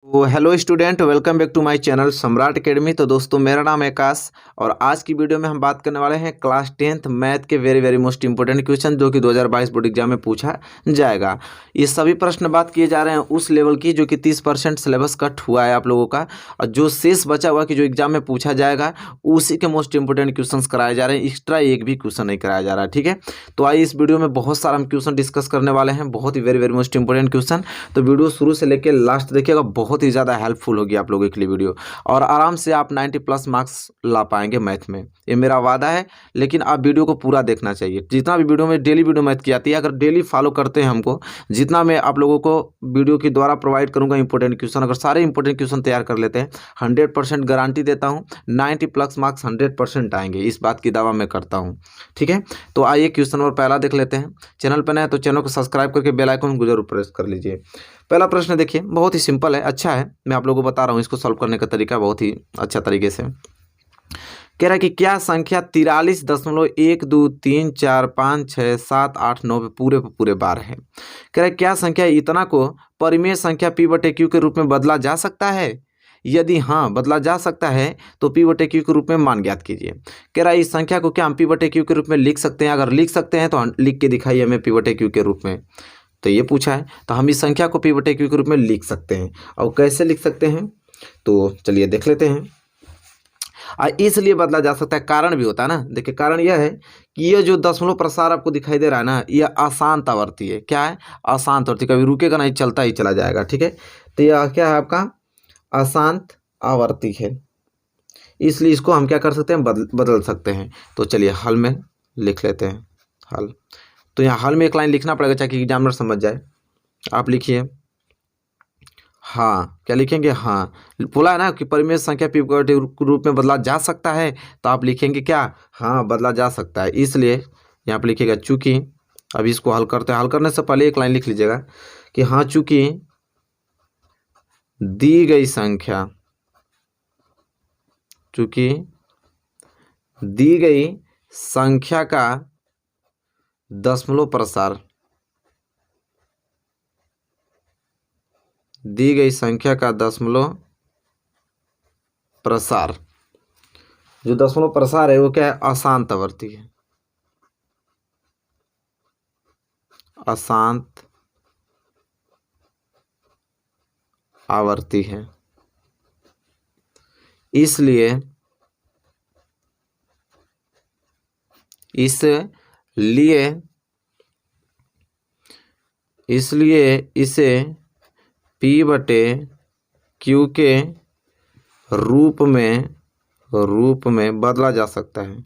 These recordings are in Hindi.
तो hello student, welcome back to my channel Samrat academy. तो दोस्तों, मेरा नाम है आकाश और आज की वीडियो में हम बात करने वाले हैं क्लास 10th मैथ के वेरी मोस्ट इंपोर्टेंट क्वेश्चन जो कि 2022 बोर्ड एग्जाम में पूछा जाएगा। ये सभी प्रश्न बात किए जा रहे हैं उस लेवल की जो कि 30% सिलेबस कट हुआ है आप लोगों का, और जो शेष बचा हुआ कि जो एग्जाम में पूछा जाएगा उसी के मोस्ट इंपोर्टेंट क्वेश्चन कराए जा रहे हैं। एक्स्ट्रा एक भी क्वेश्चन नहीं कराया जा रहा है, ठीक है। तो आइए इस वीडियो में बहुत सारा हम क्वेश्चन डिस्कस करने वाले हैं, बहुत ही वेरी मोस्ट इंपोर्टेंट क्वेश्चन। तो वीडियो शुरू से लेकर लास्ट देखिएगा, बहुत ही ज़्यादा हेल्पफुल होगी आप लोगों के लिए वीडियो, और आराम से आप 90+ मार्क्स ला पाएंगे मैथ में, ये मेरा वादा है। लेकिन आप वीडियो को पूरा देखना चाहिए। जितना भी वीडियो में डेली वीडियो मैथ की आती है, अगर डेली फॉलो करते हैं हमको, जितना मैं आप लोगों को वीडियो के द्वारा प्रोवाइड करूंगा इंपॉर्टेंट क्वेश्चन, अगर सारे इंपॉर्टेंट क्वेश्चन तैयार कर लेते हैं, 100% गारंटी देता हूँ 90+ मार्क्स 100% आएंगे। इस बात की दावा मैं करता हूँ, ठीक है। तो आइए क्वेश्चन नंबर पहला देख लेते हैं। चैनल पर नए तो चैनल को सब्सक्राइब करके बेल आइकन को जरूर प्रेस कर लीजिए। पहला प्रश्न देखिए, बहुत ही सिंपल है, अच्छा है। मैं आप लोगों को बता रहा हूँ इसको सॉल्व करने का तरीका बहुत ही अच्छा तरीके से। कह रहा है कि क्या संख्या 43.123456789 पे पूरे बार है। कह रहा है क्या संख्या इतना को परिमेय संख्या p/q के रूप में बदला जा सकता है। यदि हाँ बदला जा सकता है तो p/q के रूप में मान ज्ञात कीजिए। कह रहा है इस संख्या को क्या हम p/q के रूप में लिख सकते हैं। अगर लिख सकते हैं तो लिख के दिखाइए हमें p/q के रूप में। तो ये पूछा है, तो हम इस संख्या को p/q के रूप में लिख सकते हैं। और कैसे लिख सकते हैं तो चलिए देख लेते हैं। इसलिए बदला जा सकता है, कारण भी होता है ना। देखिए कारण यह है कि ये जो दशमलव प्रसार आपको दिखाई दे रहा है ना, यह अशांत आवर्ती है। क्या है? अशांत आवर्ती, कभी रुकेगा नहीं, चलता ही चला जाएगा, ठीक है। तो यह क्या है आपका अशांत आवर्ती है, इसलिए इसको हम क्या कर सकते हैं, बदल सकते हैं। तो चलिए हल में लिख लेते हैं। हल, तो यहाँ हल में एक लाइन लिखना पड़ेगा ताकि एग्जामिनर समझ जाए। आप लिखिए हाँ, क्या लिखेंगे? हाँ, बोला है ना कि परिमेय संख्या p/q रूप में बदला जा सकता है, तो आप लिखेंगे क्या? हाँ, बदला जा सकता है। इसलिए यहाँ पर लिखिएगा चूंकि, अभी इसको हल करते हैं। हल करने से पहले एक लाइन लिख लीजिएगा कि हाँ चूंकि दी गई संख्या, चूंकि दी गई संख्या का दशमलव प्रसार, दी गई संख्या का दशमलव प्रसार, जो दशमलव प्रसार है वो क्या है? अशांत आवर्ती है। अशांत आवर्ती है, इसलिए इसे p/q के रूप में बदला जा सकता है,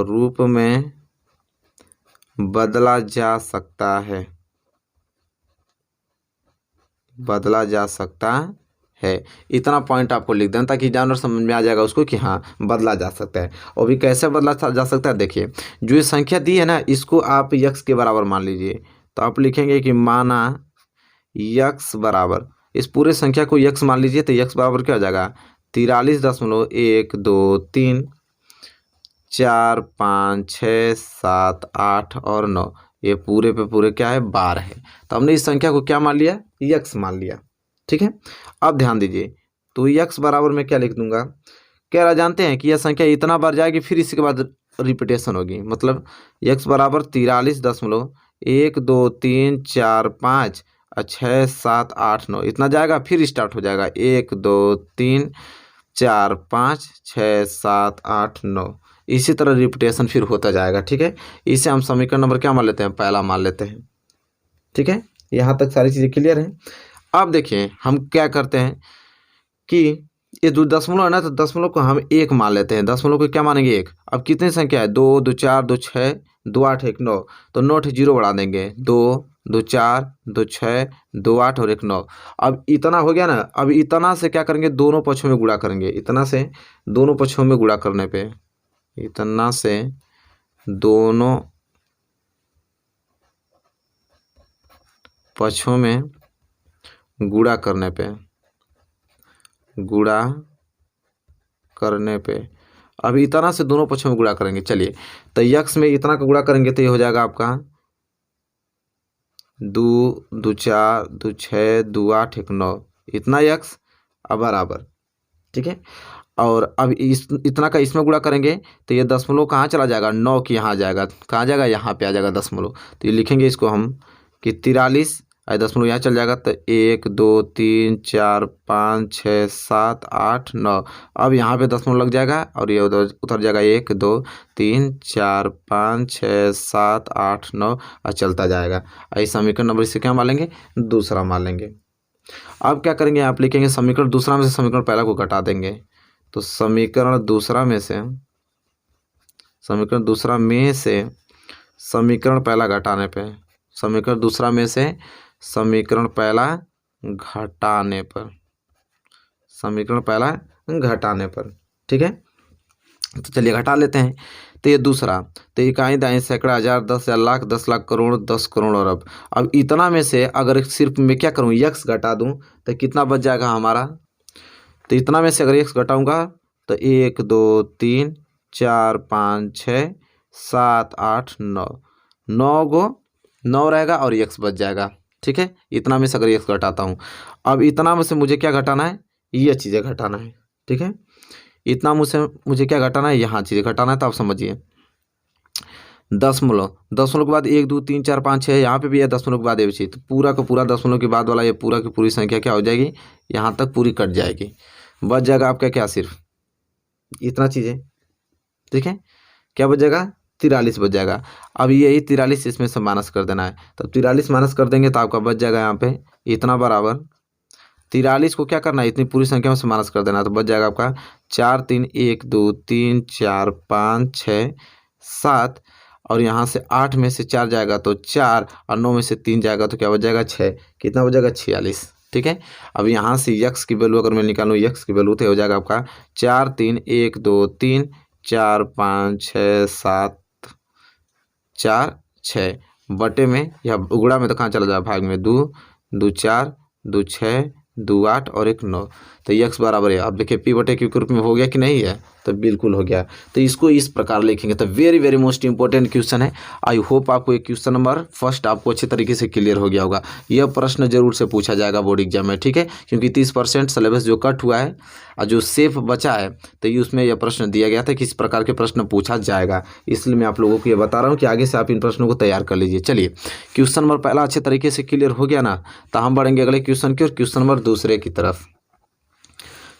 रूप में बदला जा सकता है, बदला जा सकता है। इतना पॉइंट आपको लिख देना ताकि जानवर समझ में आ जाएगा उसको कि हाँ बदला जा सकता है। और भी कैसे बदला जा सकता है, देखिए जो ये संख्या दी है ना, इसको आप x के बराबर मान लीजिए। तो आप लिखेंगे कि माना x बराबर, इस पूरे संख्या को x मान लीजिए, तो x बराबर क्या हो जाएगा? 43.1234567 और 9, ये पूरे पे पूरे क्या है? बार है। तो हमने इस संख्या को क्या मान लिया? x मान लिया, ठीक है। अब ध्यान दीजिए, तो x बराबर में क्या लिख दूंगा? कह रहा जानते हैं कि यह संख्या इतना बार जाएगी, फिर इसके बाद रिपीटेशन होगी। मतलब x बराबर 43.123456789 इतना जाएगा, फिर स्टार्ट हो जाएगा 1 2 3 4 5 6 7 8 9, इसी तरह रिपीटेशन फिर होता जाएगा, ठीक है। इसे हम समीकरण नंबर क्या मान लेते हैं? पहला मान लेते हैं, ठीक है। यहाँ तक सारी चीज़ें क्लियर हैं। अब देखिए हम क्या करते हैं कि ये जो दशमलव है ना, तो दशमलव को हम 1 मान लेते हैं। दशमलव को क्या मानेंगे? 1। अब कितनी संख्या है? 2 2 4 2 6 2 8 1 9, तो 9 0 बढ़ा देंगे, 2 2 4 2 6 2 8 और 1 9। अब इतना हो गया ना। अब इतना से क्या करेंगे? दोनों पक्षों में गुणा करेंगे। इतना से दोनों पक्षों में गुणा करने पे, इतना से दोनों पक्षों में गुणा करने पे अब इतना से दोनों पक्षों में गुणा करेंगे। चलिए, तो x में इतना का गुणा करेंगे तो ये हो जाएगा आपका 2 2 4 2 6 2 8 1 9, इतना x बराबर, ठीक है। और अब इस इतना का इसमें गुणा करेंगे तो ये दशमलव कहाँ चला जाएगा, 9 की यहाँ जाएगा, कहाँ जाएगा, यहाँ पे आ जाएगा दशमलव। तो ये लिखेंगे इसको हम कि 43 दशमलव यहाँ चल जाएगा तो 1 2 3 4 5 6 7 8 9। अब यहाँ पे दशमलव लग जाएगा और ये उधर उतर जाएगा 1 2 3 4 5 6 7 8 9 और चलता जाएगा। इस समीकरण नंबर इसे क्या मान लेंगे, दूसरा मान लेंगे। अब क्या करेंगे, आप लिखेंगे समीकरण दूसरा में से समीकरण पहला को घटा देंगे। तो समीकरण दूसरा में से समीकरण पहला घटाने पे, समीकरण दूसरा में से समीकरण पहला घटाने पर, समीकरण पहला घटाने पर, ठीक है। तो चलिए घटा लेते हैं। तो ये दूसरा, तो इकाई दाएं सैकड़ा हजार 10 हजार लाख 10 लाख करोड़ 10 करोड़ अरब। अब इतना में से अगर सिर्फ मैं क्या करूं, यक्स घटा दूं तो कितना बच जाएगा हमारा। तो इतना में से अगर यक्स घटाऊंगा तो 1 2 3 4 5 6 7 8 9, 9 गो 9 रहेगा और यक्स बच जाएगा, ठीक है। इतना में से अगर यक्स घटाता हूँ, अब इतना में से मुझे क्या घटाना है, ये चीज़ें घटाना है, ठीक है। इतना मुझे क्या घटाना है, यहाँ चीज़ें घटाना है। तो आप समझिए दशमलव, दशमलव के बाद 1 2 3 4 5 6, यहाँ पे भी है दशमलव के बाद ये भी चीज़, तो पूरा का पूरा दशमलव के बाद वाला ये पूरा की पूरी संख्या क्या हो जाएगी, यहाँ तक पूरी कट जाएगी। बच जाएगा आपका क्या, सिर्फ इतना चीज़ें, ठीक है। क्या बच जाएगा, 43 बच जाएगा। अब यही 43 इसमें से माइनस कर देना है। तो 43 माइनस कर देंगे तो आपका बच जाएगा यहाँ पे इतना बराबर 43 को क्या करना है, इतनी पूरी संख्या में से माइनस कर देना है। तो बच जाएगा आपका 4 3 1 2 3 4 5 6 7 और यहाँ से 8 में से 4 जाएगा तो 4 और 9 में से 3 जाएगा तो क्या बच जाएगा 6, कितना बच जाएगा 46, ठीक है। अब यहाँ से यक्स की वैल्यू अगर मैं निकालूँ, यक्स की वैल्यू तो हो जाएगा आपका 4 3 1 2 3 4 5 6 7 4 6 बटे में या उगड़ा में तो कहाँ चला जाएगा, भाग में 2 2 4 2 6 2 8 और 1 9। तो यक्स बराबर है, अब देखिए पी बटे क्यू के रूप में हो गया कि नहीं है, तो बिल्कुल हो गया। तो इसको इस प्रकार लिखेंगे। तो very very most important question है। आई होप आपको ये क्वेश्चन नंबर फर्स्ट आपको अच्छे तरीके से क्लियर हो गया होगा। यह प्रश्न जरूर से पूछा जाएगा बोर्ड एग्जाम में, ठीक है, क्योंकि 30% सिलेबस जो कट हुआ है और जो सेफ बचा है तो ये उसमें यह प्रश्न दिया गया था कि इस प्रकार के प्रश्न पूछा जाएगा। इसलिए मैं आप लोगों को ये बता रहा हूँ कि आगे से आप इन प्रश्नों को तैयार कर लीजिए। चलिए क्वेश्चन नंबर पहला अच्छे तरीके से क्लियर हो गया ना, तो हम बढ़ेंगे अगले क्वेश्चन की और क्वेश्चन नंबर दूसरे की तरफ।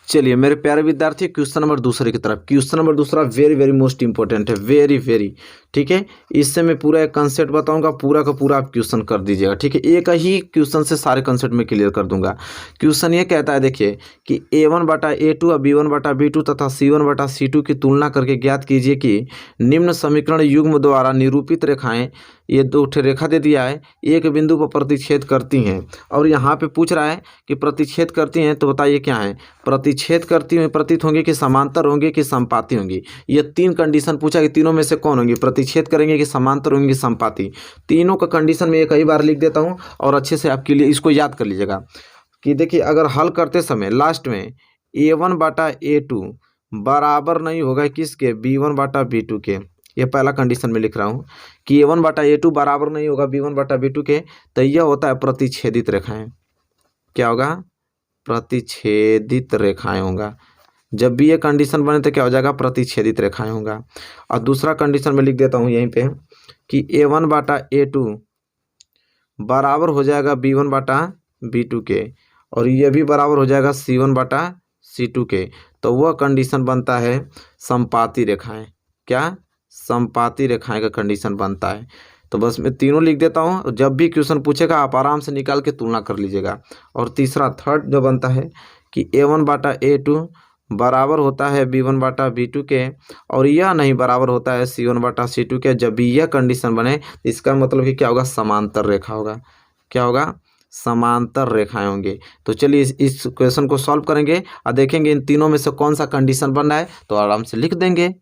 चलिए मेरे प्यारे विद्यार्थी, क्वेश्चन नंबर दूसरे की तरफ। क्वेश्चन नंबर दूसरा वेरी वेरी मोस्ट इंपॉर्टेंट है, वेरी वेरी, ठीक है। इससे मैं पूरा एक कंसेप्ट बताऊंगा, पूरा का पूरा आप क्वेश्चन कर दीजिएगा, ठीक है। एक ही क्वेश्चन से सारे कंसेप्ट में क्लियर कर दूंगा। क्वेश्चन ये कहता है, देखिए कि A1/A2 और B1/B2 तथा C1/C2 की तुलना करके ज्ञात कीजिए कि निम्न समीकरण युग्म द्वारा निरूपित रेखाएं, ये दो रेखा दे दिया है, एक बिंदु पर प्रतिच्छेद करती हैं। और यहाँ पे पूछ रहा है कि प्रतिच्छेद करती हैं, तो बताइए क्या है, प्रतिच्छेद करती हुई प्रतीत होंगी कि समांतर होंगे कि समपाती होंगी। ये 3 कंडीशन पूछा कि तीनों में से कौन होंगी, प्रतिच्छेद करेंगे कि समांतर होंगी समपाती। तीनों का कंडीशन में कई बार लिख देता हूँ और अच्छे से आपके लिए इसको याद कर लीजिएगा कि देखिए अगर हल करते समय लास्ट में A1/A2 बराबर नहीं होगा किसके, B1/B2 के। ये पहला कंडीशन में लिख रहा हूँ कि A1/A2 बराबर नहीं होगा B1/B2 के, तो यह होता है प्रतिच्छेदित रेखाएं। क्या होगा, प्रतिच्छेदित रेखाएं होगा। जब भी ये कंडीशन बने तो क्या हो जाएगा, प्रतिच्छेदित रेखाएं होगा। और दूसरा कंडीशन में लिख देता हूँ यहीं पे कि A1/A2 बराबर हो जाएगा B1/B2 के और ये भी बराबर हो जाएगा C1/C2 के। तो वह कंडीशन बनता है समपाती रेखाएं। क्या, समपाती रेखाएं का कंडीशन बनता है। तो बस मैं तीनों लिख देता हूँ, जब भी क्वेश्चन पूछेगा आप आराम से निकाल के तुलना कर लीजिएगा। और तीसरा थर्ड जो बनता है कि A1/A2 बराबर होता है B1/B2 के और यह नहीं बराबर होता है C1/C2 के। जब भी यह कंडीशन बने इसका मतलब कि क्या होगा, समांतर रेखा होगा। क्या होगा, समांतर रेखाएं होंगे। तो चलिए इस क्वेश्चन को सॉल्व करेंगे और देखेंगे इन तीनों में से कौन सा कंडीशन बन रहा है, तो आराम से लिख देंगे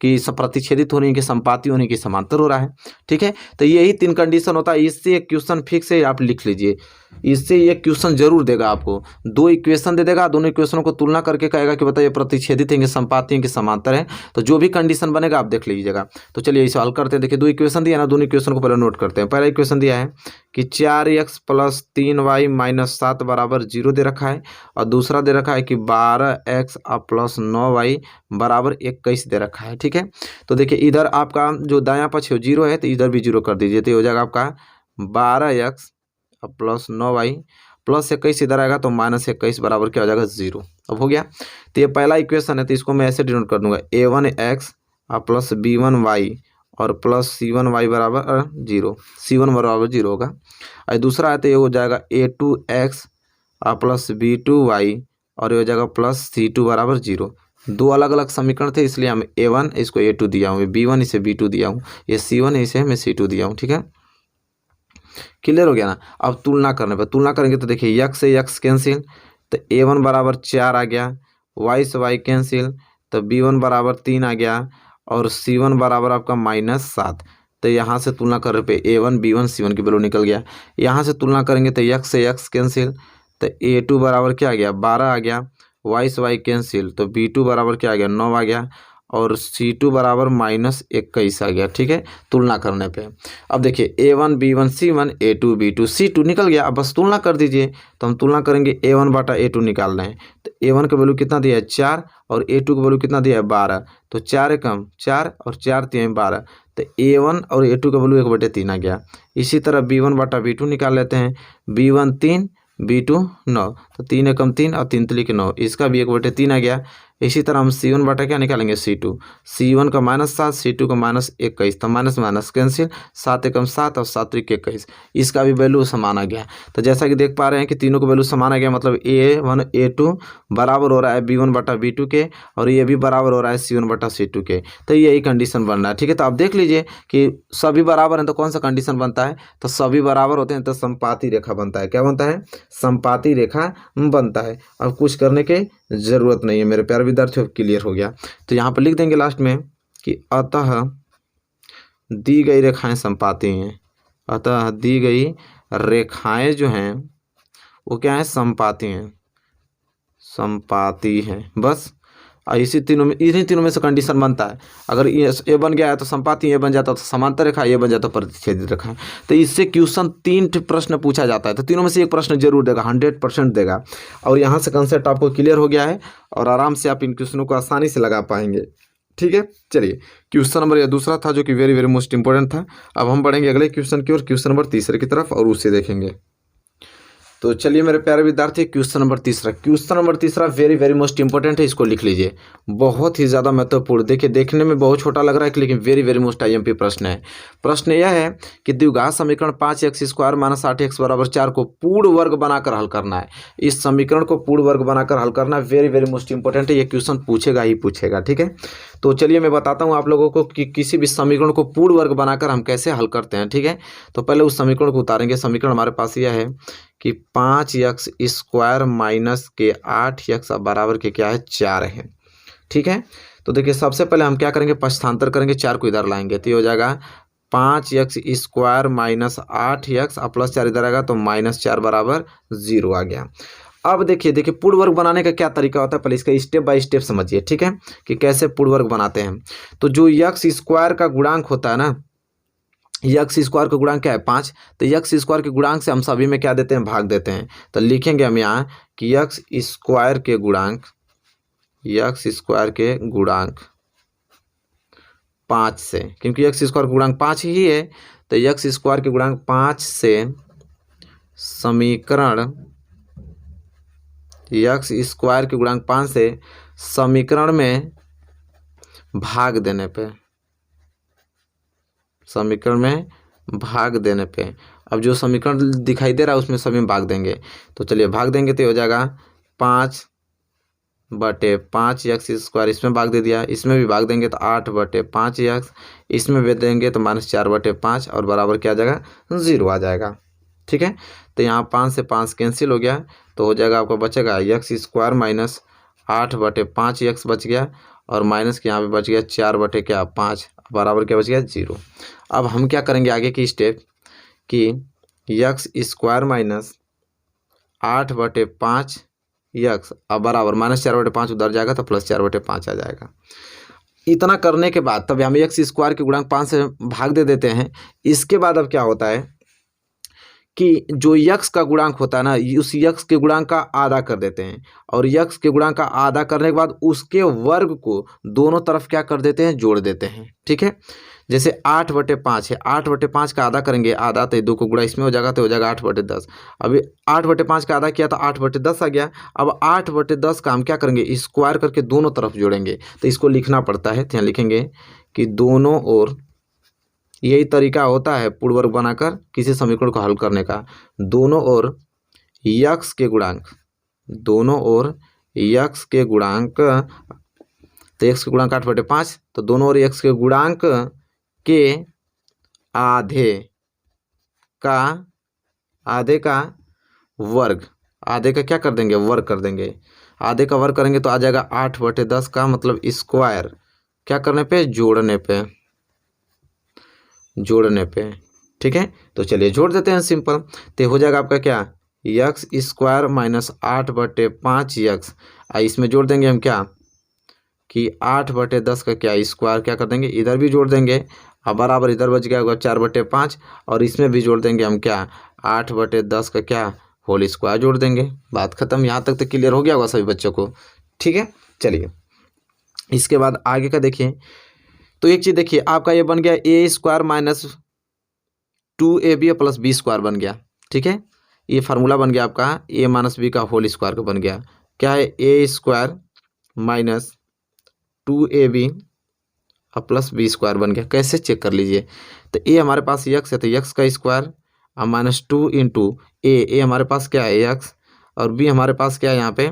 कि प्रतिच्छेदित होने की, संपाती होने की, समांतर हो रहा है। ठीक है, तो यही 3 कंडीशन होता है। इससे एक क्वेश्चन फिक्स है, आप लिख लीजिए। इससे ये क्वेश्चन जरूर देगा आपको। 2 इक्वेशन दे देगा, दोनों इक्वेशनों को तुलना करके कहेगा कि बताइए प्रतिच्छेदित हैं कि संपाती हैं कि समांतर है। तो जो भी कंडीशन बनेगा आप देख लीजिएगा। तो चलिए इसे हल करते हैं। देखिए 2 इक्वेशन दिया ना, दोनों इक्वेशन को पहले नोट करते हैं। पहला इक्वेशन दिया है कि 4x + 3y - 7 = 0 दे रखा है, और दूसरा दे रखा है कि 12x + 9y = 21 दे रखा है। ठीक है, तो देखिए इधर आपका जो दायां पक्ष है 0 है, तो इधर भी 0 कर दीजिए, तो ये हो जाएगा आपका 12x + 9y + 21 इधर आएगा, तो -21 बराबर क्या हो जाएगा 0। अब हो गया। तो ये पहला इक्वेशन है, तो इसको मैं ऐसे डिनोट कर दूंगा, a1x + b1y और +c1y = 0, c1 = 0 होगा। और दूसरा है तो ये हो जाएगा a2x + b2y और ये हो जाएगा +c2 = 0। 2 अलग अलग समीकरण थे, इसलिए हम a1 इसको a2 दिया हूँ, b1 इसे b2 दिया हूँ, ये c1 है इसे मैं c2 दिया हूँ। ठीक है, क्लियर हो गया ना। अब तुलना करने पर, तुलना करेंगे तो देखिए x से x कैंसिल, तो a1 = 4 आ गया, y से y कैंसिल, तो b1 = 3 आ गया, और c1 = आपका -7। तो यहाँ से तुलना करने पे a1 b1 c1 की वैल्यू निकल गया। यहाँ से तुलना करेंगे तो x से x कैंसिल, तो a2 बराबर क्या आ गया 12 आ गया, y से y कैंसिल, तो b2 बराबर क्या आ गया 9 आ गया, और c2 बराबर -21 आ गया। ठीक है, तुलना करने पे अब देखिए a1 b1 c1 a2 b2 c2 निकल गया। अब बस तुलना कर दीजिए, तो हम तुलना करेंगे a1 बटा a2 निकाल रहे हैं, तो a1 का वैल्यू कितना दिया है 4 और a2 का वैल्यू कितना दिया है 12, तो 4 कम 4 और 4 3 12, तो a1 और a2 का वैल्यू 1/3 आ गया। इसी तरह b1 बटा b2 निकाल लेते हैं, b1 3 b2 9, तो 3 एकम 3 और 3 3 9, इसका भी 1/3 आ गया। इसी तरह हम c1 बटा क्या निकालेंगे c2, c1 का -7 c2 का -21, तो माइनस माइनस कैंसिल, 7 एकम 7 और 7 3 21, इसका भी वैल्यू समान आ गया। तो जैसा कि देख पा रहे हैं कि तीनों का वैल्यू समान आ गया, मतलब a1 a2 बराबर हो रहा है b1 बटा b2 के, और ये भी बराबर हो रहा है c1 बटा c2 के। तो यही कंडीशन बन रहा है। ठीक है, तो आप देख लीजिए कि सभी बराबर हैं तो कौन सा कंडीशन बनता है, तो सभी बराबर होते हैं तो संपाती रेखा बनता है। क्या बनता है, संपाती रेखा बनता है। अब कुछ करने की जरूरत नहीं है मेरे प्यारे विद्यार्थियों, क्लियर हो गया। तो यहाँ पर लिख देंगे लास्ट में कि अतः दी गई रेखाएं संपाती हैं, अतः दी गई रेखाएं जो हैं वो क्या है, संपाती हैं, संपाती हैं। बस इसी तीनों में, इन्हीं तीनों में से कंडीशन बनता है। अगर ये बन गया है तो संपाती, ये बन जाता है तो समांतर रेखा, ये बन जाता है प्रतिच्छेदित रेखा। तो इससे क्वेश्चन 3 प्रश्न पूछा जाता है, तो तीनों में से एक प्रश्न जरूर देगा, 100% देगा। और यहाँ से कंसेप्ट आपको क्लियर हो गया है, और आराम से आप इन क्वेश्चनों को आसानी से लगा पाएंगे। ठीक है, चलिए क्वेश्चन नंबर यह दूसरा था जो कि वेरी वेरी मोस्ट इंपॉर्टेंट था। अब हम बढ़ेंगे अगले क्वेश्चन की ओर, क्वेश्चन नंबर तीसरे की तरफ, और उसे देखेंगे। तो चलिए मेरे प्यारे विद्यार्थी, क्वेश्चन नंबर तीसरा, क्वेश्चन नंबर तीसरा वेरी वेरी मोस्ट इंपॉर्टेंट है, इसको लिख लीजिए। बहुत ही ज़्यादा महत्वपूर्ण, देखिए देखने में बहुत छोटा लग रहा है लेकिन वेरी वेरी मोस्ट आईएमपी प्रश्न है। प्रश्न यह है कि द्विघात समीकरण 5x² - 8x = 4 को पूर्ण वर्ग बनाकर हल करना है। इस समीकरण को पूर्ण वर्ग बनाकर हल करना वेरी वेरी मोस्ट इंपॉर्टेंट है, ये क्वेश्चन पूछेगा ही पूछेगा। ठीक है, तो चलिए मैं बताता हूँ आप लोगों को कि किसी भी समीकरण को पूर्ण वर्ग बनाकर हम कैसे हल करते हैं। ठीक है, तो पहले उस समीकरण को उतारेंगे। समीकरण हमारे पास यह है कि 5x² - 8x बराबर के क्या है 4 है। ठीक है, तो देखिए सबसे पहले हम क्या करेंगे, पक्षांतर करेंगे, 4 को इधर लाएंगे, तो ये हो जाएगा 5x² - 8x प्लस 4 इधर आएगा, तो -4 बराबर 0 आ गया। अब देखिए पूर्ण वर्ग बनाने का क्या तरीका होता है, पहले इसका स्टेप बाय स्टेप समझिए। ठीक है, कि कैसे पूर्ण वर्ग बनाते हैं। तो जो x² का गुणांक होता है ना, x² का गुणांक क्या है 5, तो x² के गुणांक से हम सभी में क्या देते हैं, भाग देते हैं। तो लिखेंगे हम यहाँ कि x² के गुणांक, x² के गुणांक 5 से, क्योंकि x² का गुणांक 5 ही है, तो x² के गुणांक 5 से समीकरण, x² के गुणांक 5 से समीकरण में भाग देने पे, समीकरण में भाग देने पे, अब जो समीकरण दिखाई दे रहा है उसमें सभी में भाग देंगे। तो चलिए भाग देंगे, तो हो जाएगा 5/5 x², इसमें भाग दे दिया, इसमें भी भाग देंगे तो 8/5 x, इसमें भी देंगे तो -4/5, और बराबर क्या आ जाएगा 0 आ जाएगा। ठीक है, तो यहाँ 5 से 5 कैंसिल हो गया, तो हो जाएगा आपको बचेगा x² - 8/5 x बच गया, और माइनस के यहाँ पे बच गया 4/5 बराबर क्या बच गया 0। अब हम क्या करेंगे आगे की स्टेप कि यक्स स्क्वायर माइनस 8/5 यक्स अब बराबर -4/5 उधर जाएगा तो +4/5 आ जाएगा। इतना करने के बाद तब हम एक्स स्क्वायर के गुणांक 5 से भाग दे देते हैं। इसके बाद अब क्या होता है कि जो यक्स का गुणांक होता है ना, उस यक्स के गुणांक का आधा कर देते हैं और यक्स के गुणांक का आधा करने के बाद उसके वर्ग को दोनों तरफ क्या कर देते हैं, जोड़ देते हैं। ठीक है, जैसे 8/5 है, 8/5 का आधा करेंगे, आधा तो 2 को गुणा इसमें हो जाएगा तो हो जाएगा 8/10। अभी 8/5 का आधा किया तो 8/10 आ गया। अब 8/10 का हम क्या करेंगे, स्क्वायर करके दोनों तरफ जोड़ेंगे। तो इसको लिखना पड़ता है, तो यहाँ लिखेंगे कि दोनों ओर, यही तरीका होता है पूर्ण वर्ग बनाकर किसी समीकरण को हल करने का। दोनों ओर यक्स के गुणांक, दोनों ओर यक्स के गुणांक, तो एक्स के गुणांक 8/5, तो दोनों ओर यक्स के गुणांक के आधे का वर्ग, आधे का क्या कर देंगे, वर्ग कर देंगे। आधे का वर्ग करेंगे तो आ जाएगा 8/10 का मतलब स्क्वायर, क्या करने पे, जोड़ने पे। ठीक है, तो चलिए जोड़ देते हैं सिंपल। तो हो जाएगा आपका क्या, यक्स स्क्वायर माइनस 8/5 यक्स, इसमें जोड़ देंगे हम क्या कि 8/10 का क्या स्क्वायर, क्या कर देंगे, इधर भी जोड़ देंगे अब बराबर इधर बच गया होगा 4/5 और इसमें भी जोड़ देंगे हम क्या 8/10 का क्या होल स्क्वायर जोड़ देंगे। बात खत्म। यहाँ तक तो क्लियर हो गया होगा सभी बच्चों को। ठीक है, चलिए इसके बाद आगे का देखिए। तो एक चीज़ देखिए, आपका ये बन गया a² minus 2ab plus b² बन गया। ठीक है, ये फार्मूला बन गया आपका a माइनस बी का होल स्क्वायर का बन गया। क्या है, a² minus 2ab plus b² बन गया। कैसे चेक कर लीजिए, तो a हमारे पास यक्स है तो यक्स का स्क्वायर और -2 इंटू ए हमारे पास क्या है यक्स, और b हमारे पास क्या है यहाँ पे,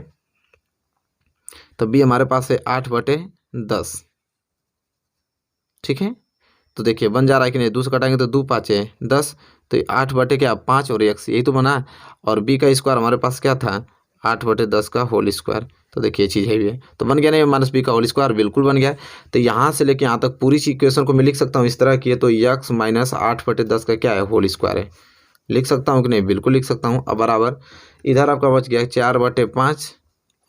तो b हमारे पास है 8/10। ठीक है, तो देखिए बन जा रहा है कि नहीं, 2 से कटाएंगे तो 2 5 10, तो 8/5 और एक्स यही तो बना। और b का स्क्वायर हमारे पास क्या था, 8/10 का होल स्क्वायर। तो देखिए ये चीज़ है भी है, तो बन गया नहीं माइनस बी का होल स्क्वायर, बिल्कुल बन गया। तो यहाँ से लेके यहाँ तक पूरी इक्वेशन को मैं लिख सकता हूँ इस तरह की है, तो यक्स माइनस 8/10 का क्या है, होल स्क्वायर है। लिख सकता हूँ कि नहीं, बिल्कुल लिख सकता हूँ। अब बराबर इधर आपका बच गया 4/5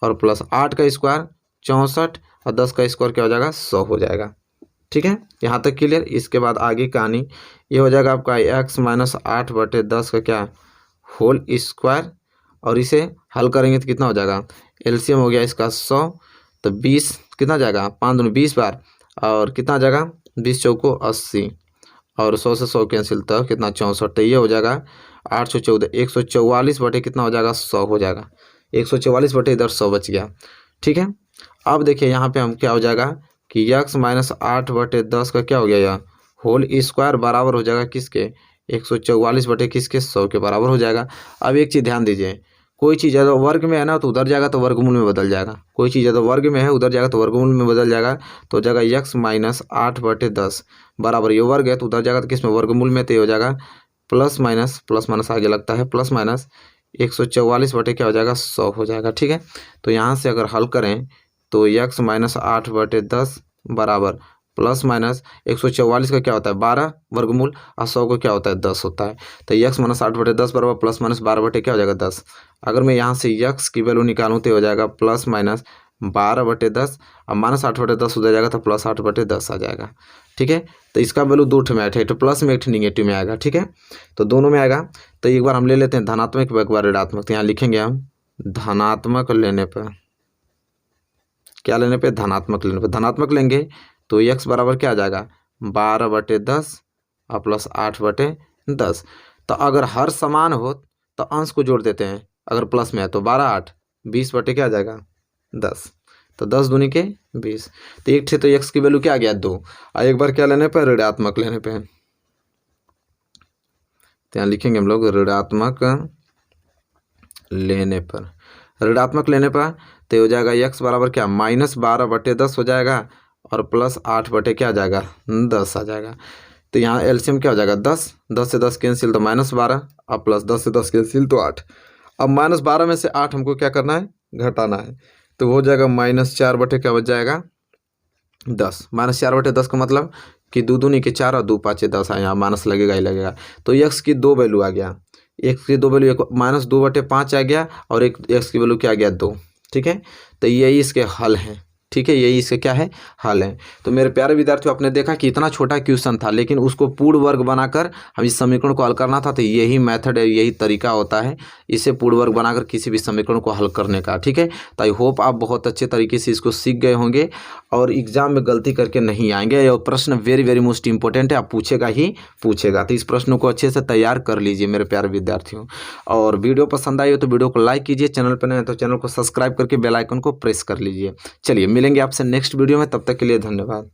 और प्लस 8 का स्क्वायर 64 और 10 का स्क्वायर क्या हो जाएगा, 100 हो जाएगा। ठीक है, यहाँ तक क्लियर। इसके बाद आगे कहानी ये हो जाएगा आपका x माइनस 8/10 का क्या होल स्क्वायर, और इसे हल करेंगे तो कितना हो जाएगा, एलसीएम हो गया इसका 100, तो 20 कितना जाएगा, 5 दूनी 20 बार, और कितना जाएगा 20 चौको 80, और 100 से 100 कैंसिल तो कितना 64, तो ये हो जाएगा 814, 144 बटे कितना हो जाएगा 100 हो जाएगा, 144 बटे इधर 100 बच गया। ठीक है, अब देखिए यहाँ पे हम क्या हो जाएगा कि यक्स माइनस 8/10 का क्या हो गया, यह होल स्क्वायर बराबर हो जाएगा किसके, 144 बटे किसके 100 के बराबर हो जाएगा। अब एक चीज़ ध्यान दीजिए, कोई चीज़ अगर वर्ग में है ना तो उधर जाएगा तो वर्गमूल में बदल जाएगा, कोई चीज़ अगर वर्ग में है उधर जाएगा तो वर्गमूल में बदल जाएगा। तो हो जाएगा यक्स माइनस 8/10 बराबर, ये वर्ग है तो उधर जाएगा तो किस में, वर्गमूल में, तो ये हो जाएगा प्लस माइनस आगे लगता है प्लस माइनस 144 बटे क्या हो जाएगा 100 हो जाएगा। ठीक है, तो यहाँ से अगर हल करें तो यक्स माइनस 8/10 बराबर प्लस माइनस 144 का क्या होता है 12 वर्गमूल, और 100 का क्या होता है 10 होता है। तो यक्स माइनस 8/10 बराबर प्लस माइनस 12 बटे क्या हो जाएगा 10। अगर मैं यहाँ से यक्स की वैल्यू निकालूँ तो हो जाएगा प्लस माइनस 12/10, और माइनस 8/10 हो जाएगा तो प्लस 8/10 आ जाएगा। ठीक है, तो इसका वैल्यू 2 ठो में है, तो प्लस में, एक निगेटिव में आएगा। ठीक है, तो दोनों में आएगा। तो एक बार हम ले लेते हैं धनात्मक, एक बार ऋणात्मक। तो यहाँ लिखेंगे हम धनात्मक लेने पर, क्या लेने पे, धनात्मक लेने पे। धनात्मक लेंगे तो x बराबर क्या आ जाएगा 12/10 और प्लस 8/10। तो अगर हर समान हो तो अंश को जोड़ देते हैं, अगर प्लस में है तो 12 8 20 बटे क्या आ जाएगा 10, तो 10 दूनी के 20। तो एक थे तो x की वैल्यू क्या आ गया 2, और एक बार क्या लेने पर, ऋणात्मक लेने पे। तो यहाँ लिखेंगे हम लोग ऋणात्मक लेने पर, ऋणात्मक लेने पर तो हो जाएगा x बराबर क्या -12/10 हो जाएगा और प्लस 8 बटे क्या आ जाएगा 10 आ जाएगा। तो यहाँ एलसीएम क्या हो जाएगा 10, 10 से 10 कैंसिल तो -12, और प्लस 10 से 10 कैंसिल तो 8। अब -12 में से 8 हमको क्या करना है, घटाना है, तो हो जाएगा -4 बटे क्या बच जाएगा 10 -4/10 का मतलब कि 2 दूनी के 4 और 2 5 10 यहाँ माइनस लगेगा ही लगेगा। तो एक्स की 2 वैल्यू आ गया, एक्स की 2 वैल्यू, एक -2/5 आ गया और एक एक्स की वैल्यू क्या आ गया 2। ठीक है, तो यही इसके हल हैं। ठीक है, यही इसके क्या है, हल है। तो मेरे प्यारे विद्यार्थियों, आपने देखा कि इतना छोटा क्वेश्चन था लेकिन उसको पूर्ण वर्ग बनाकर हम इस समीकरण को हल करना था। तो यही मेथड है, यही तरीका होता है इसे पूर्ण वर्ग बनाकर किसी भी समीकरण को हल करने का। ठीक है, तो आई होप आप बहुत अच्छे तरीके से इसको सीख गए होंगे और एग्जाम में गलती करके नहीं आएंगे। यह प्रश्न वेरी वेरी मोस्ट इंपॉर्टेंट है, आप पूछेगा ही पूछेगा। तो इस प्रश्न को अच्छे से तैयार कर लीजिए मेरे प्यारे विद्यार्थियों। और वीडियो पसंद आई हो तो वीडियो को लाइक कीजिए, चैनल पर नए हैं तो चैनल को सब्सक्राइब करके बेल आइकन को प्रेस कर लीजिए। चलिए मिलेंगे आपसे नेक्स्ट वीडियो में, तब तक के लिए धन्यवाद।